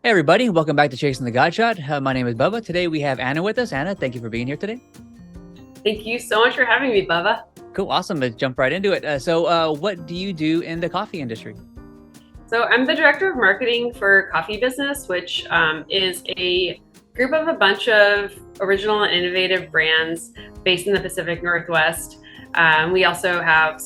Hey everybody, welcome back to Chasing the God Shot. My name is Bubba. Today we have Anna with us. Anna, thank you for being here today. Thank you so much for having me, Bubba. Cool, awesome. Let's jump right into it. What do you do in the coffee industry? So I'm the director of marketing for Coffee Business, which is a group of a bunch of original and innovative brands based in the Pacific Northwest. We also have,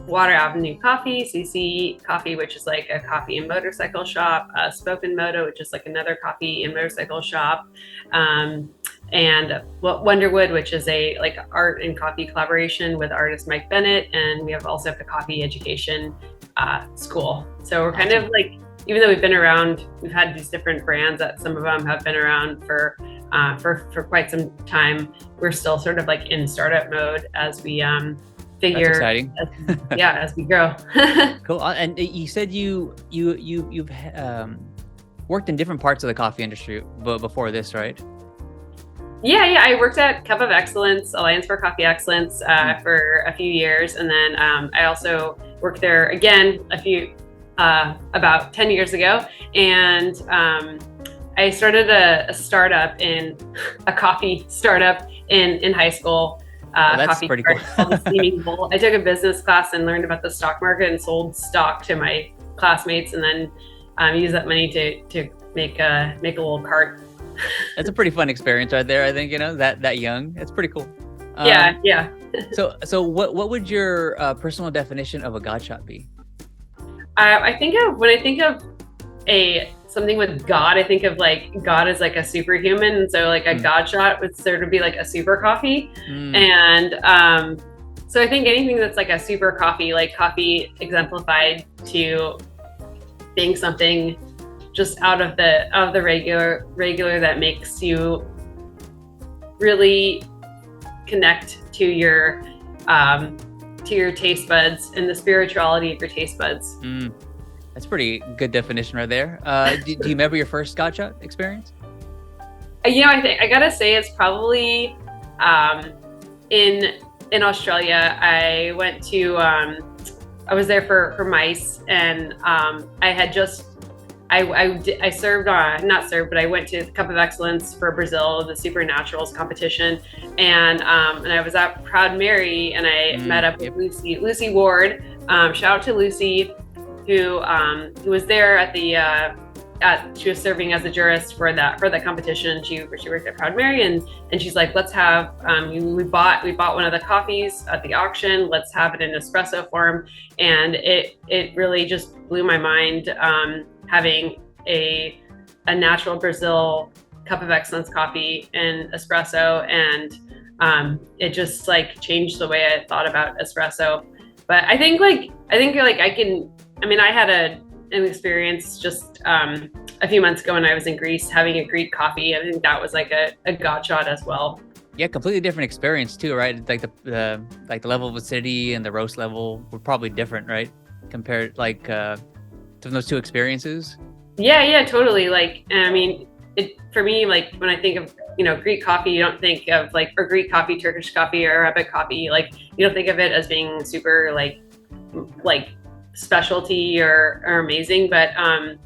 Water Avenue Coffee, CC Coffee, which is like a coffee and motorcycle shop, Spoken Moto, which is like another coffee and motorcycle shop, and Wonderwood, which is a like art and coffee collaboration with artist Mike Bennett, and we also have the coffee education school. So we're kind of like, even though we've been around, we've had these different brands that some of them have been around for quite some time. We're still sort of like in startup mode as we figure. That's exciting. As we grow. Cool. And you said you've worked in different parts of the coffee industry before this, right? Yeah. I worked at Cup of Excellence, Alliance for Coffee Excellence, for a few years, and then I also worked there again about 10 years ago, and I started a coffee startup in high school. That's pretty cool. Called the Steaming Bowl. I took a business class and learned about the stock market and sold stock to my classmates, and then used that money to make a little cart. That's a pretty fun experience right there. I think, that young. It's pretty cool. Yeah. So what would your personal definition of a God shot be? When I think of something with God, I think of like God as like a superhuman, and so like a God shot would sort of be like a super coffee. And so I think anything that's like a super coffee, like coffee exemplified to being something just out of the regular that makes you really connect to your taste buds and the spirituality of your taste buds. That's a pretty good definition right there. Do you remember your first God shot experience? I gotta say it's probably in Australia. I went to I was there for MICE, and I served not served, but I went to the Cup of Excellence for Brazil, the Supernaturals competition, and I was at Proud Mary, and I met up with Lucy Ward. Shout out to Lucy, who was there at she was serving as a jurist for the competition. She worked at Proud Mary, and she's like, let's have we bought one of the coffees at the auction. Let's have it in espresso form, and it really just blew my mind, having a natural Brazil Cup of Excellence coffee in espresso, and it just like changed the way I thought about espresso. But I think I had an experience just a few months ago when I was in Greece having a Greek coffee. I think that was like a God shot as well. Yeah, completely different experience too, right? Like the level of acidity and the roast level were probably different, right? Compared to those two experiences. Yeah, totally. For me, like when I think of Greek coffee, you don't think of or Greek coffee, Turkish coffee, or Arabic coffee. Like you don't think of it as being super like specialty or amazing, but I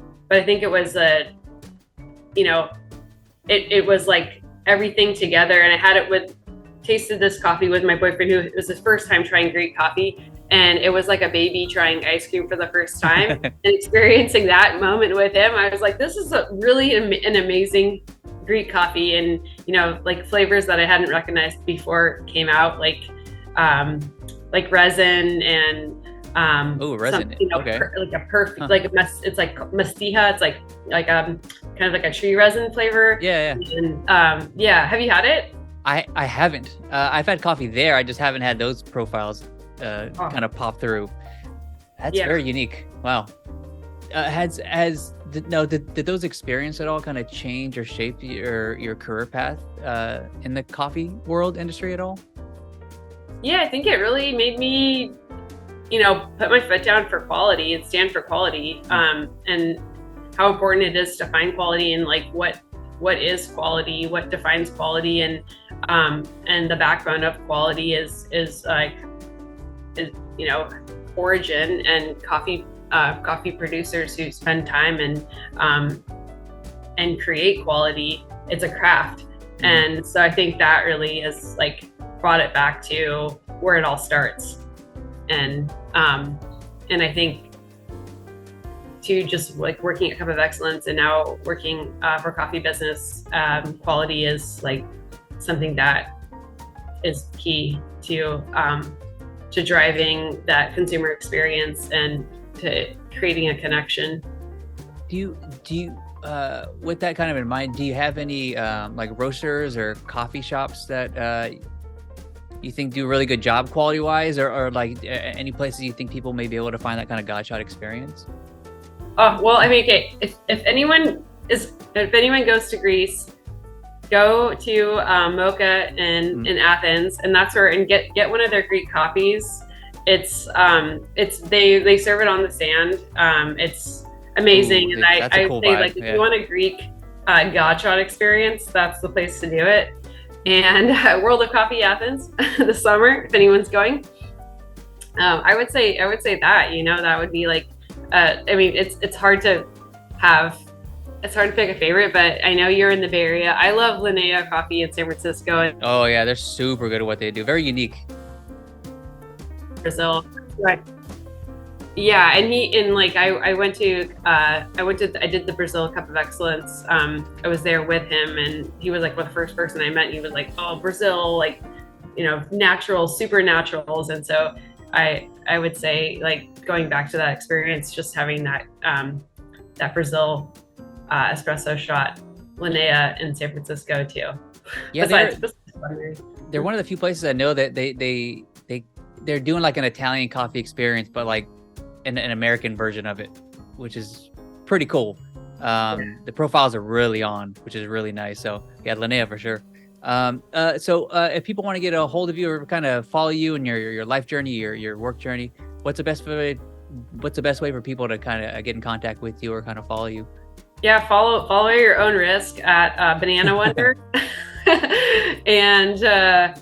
think it was it was like everything together. And I tasted this coffee with my boyfriend, who it was his first time trying Greek coffee, and it was like a baby trying ice cream for the first time. And experiencing that moment with him, I was like, this is really an amazing Greek coffee, and like flavors that I hadn't recognized before came out, like resin and resin. Okay. Like a perfect, it's like mastiha. It's like kind of like a tree resin flavor. Yeah. And have you had it? I haven't. I've had coffee there. I just haven't had those profiles kind of pop through. That's very unique. Wow. Did those experiences at all kind of change or shape your career path in the coffee world industry at all? Yeah, I think it really made me put my foot down for quality and stand for quality, and how important it is to find quality, and like what is quality, what defines quality, and the backbone of quality is origin and coffee producers who spend time and and create quality. It's a craft. And so I think that really is like brought it back to where it all starts. And I think to just like working at Cup of Excellence and now working for coffee business, quality is like something that is key to driving that consumer experience and to creating a connection. Do you with that kind of in mind, do you have any like roasters or coffee shops that you think do a really good job quality wise, or like any places you think people may be able to find that kind of godshot experience? Oh, well, I mean, okay, if anyone goes to Greece, go to Mocha in Athens, and that's where, and get one of their Greek coffees. It's they serve it on the sand. It's amazing. Ooh, and I cool say vibe. like, if you want a Greek godshot experience, that's the place to do it. And World of Coffee Athens this summer, if anyone's going, I would say that, you know, that would be like, I mean, it's hard to pick a favorite, but I know you're in the Bay Area. I love Linnea Coffee in San Francisco. Oh yeah, they're super good at what they do. Very unique. Brazil. Right. Yeah, and I did the Brazil Cup of Excellence. I was there with him, and he was like the first person I met. And he was like, "Oh, Brazil, like, you know, natural, super naturals." And so I would say, like, going back to that experience, just having that that Brazil espresso shot, Linnea in San Francisco too. Yeah, Besides, they're one of the few places I know that they're doing like an Italian coffee experience, but like an American version of it, which is pretty cool. The profiles are really on, which is really nice. So yeah, Linnea for sure. So if people want to get a hold of you or kind of follow you in your life journey, your work journey, what's the best way for people to kind of get in contact with you or kind of follow you? Yeah, follow your own risk at Banana Wonder. And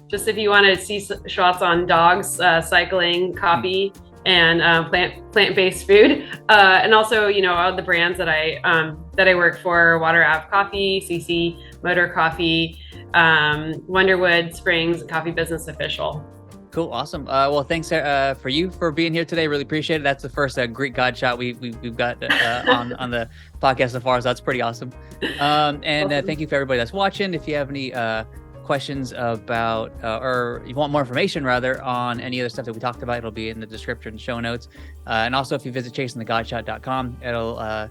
just if you want to see shots on dogs, cycling, coffee, and plant-based food, and also, you know, all the brands that I work for: Water Ave Coffee, CC Motor Coffee, Wonderwood Springs, Coffee Business Official. Cool, awesome. Well, thanks for you for being here today. Really appreciate it. That's the first Greek godshot we've got on the podcast so far, so that's pretty awesome. And thank you for everybody that's watching. If you have any questions about or you want more information rather on any other stuff that we talked about, it'll be in the description, show notes. And also, if you visit chasingthegodshot.com, it'll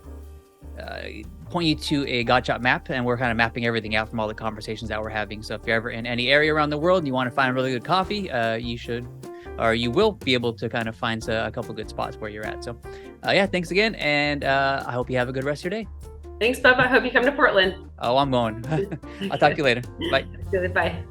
point you to a godshot map, and we're kind of mapping everything out from all the conversations that we're having. So if you're ever in any area around the world and you want to find really good coffee, you will be able to kind of find a couple good spots where you're at. So yeah, thanks again, and I hope you have a good rest of your day. Thanks, Bubba. I hope you come to Portland. Oh, I'm going. I'll talk to you later. Bye. Bye.